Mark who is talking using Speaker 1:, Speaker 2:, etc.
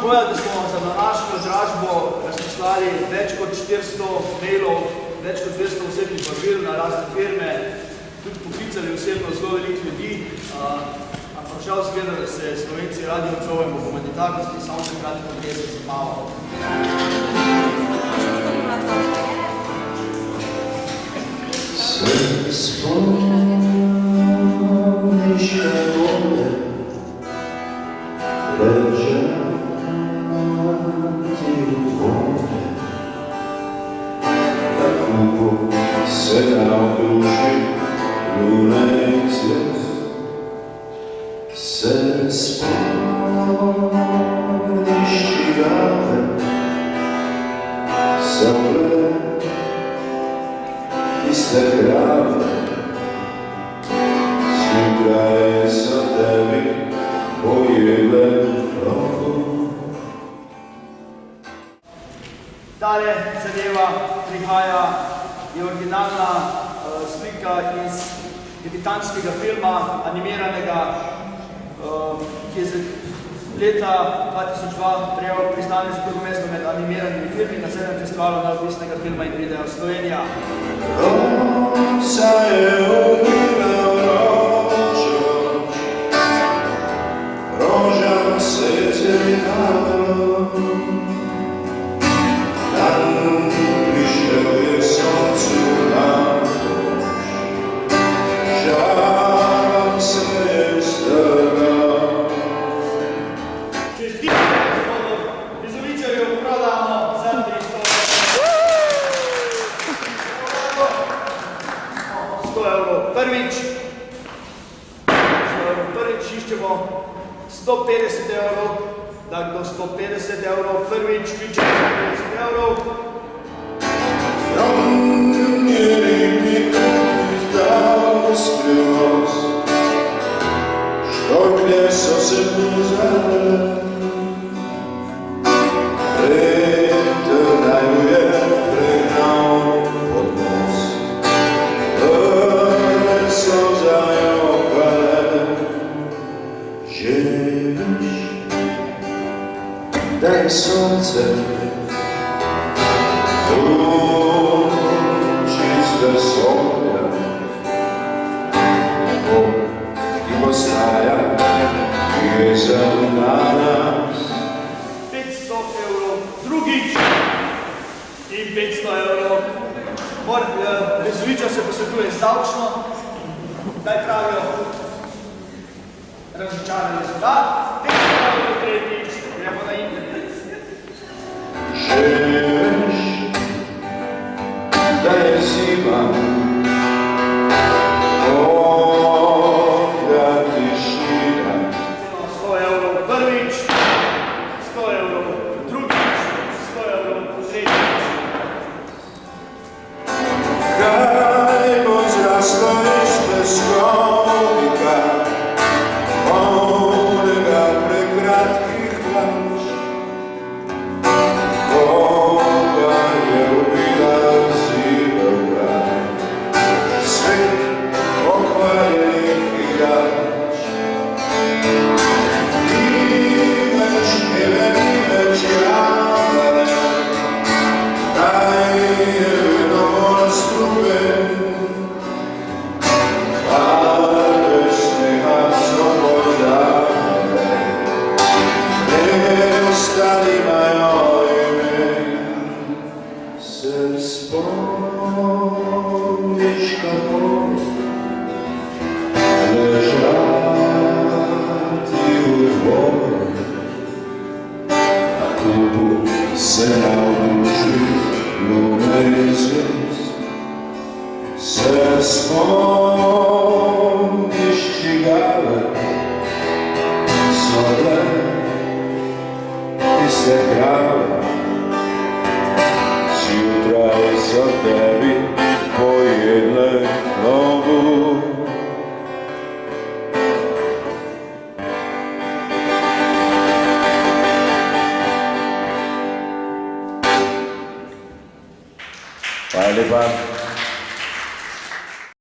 Speaker 1: povedati, da smo za današnjo dražbo razposlali več kot 400 mailov, več kot 200 osebnih vabil na razne firme, tudi poklicali osebno zelo veliko ljudi, ampak žal zgleda, da se Slovenci radi odzovemo v humanitarnosti, samo takrat, ko gre za zabavo.
Speaker 2: Se spomniš, kako me ležati v vode, tako se navduši lunej zvijezd. Se spomniš, čigave so bile tiste krave, zjutraj so tebi pojedle roho.
Speaker 1: Tale zadeva prihaja, je originalna slika iz debitantskega filma, animiranega, ki je za leta 2002 prejel priznanje za drugo mesto med animiranimi filmi na 7. festivalu neodvisnega filma in videa Slovenija.
Speaker 2: Rosa je ugibal ročo, rožam se je cvetalo, dan prišel je soncu na noč, žal se je strgal. Prvič iščemo 150 evrov, da do 150 evrov, prvič kličemo 150 evrov. Jon je ribnik izdal skrivnost, štorklje so se pozale, veter naju je pregnal pod most, vrne so zajokale. Že veš, da je sonce luči z vesolja, Bog im ostaja jezen na nas.
Speaker 1: 500 evrov drugič in 500 evrov. Vezoviča se posvetuje stavčno, daj pravijo razočaranje rezultat, 500 evrov tretjič, gremo na internet.
Speaker 2: Že veš, da je zima, oklja tišina.
Speaker 1: 100 evrov prvič, 100 evrov drugič, 100 evrov tretjič.
Speaker 2: Kaj bo zraslo iz peskovnika, polnega prekratkih hlač, koga je ubila zibelka, svet pokvarjenih igrač. Nimeč, nimeč javne, daj je vino strupen, se spomniš, kako ležal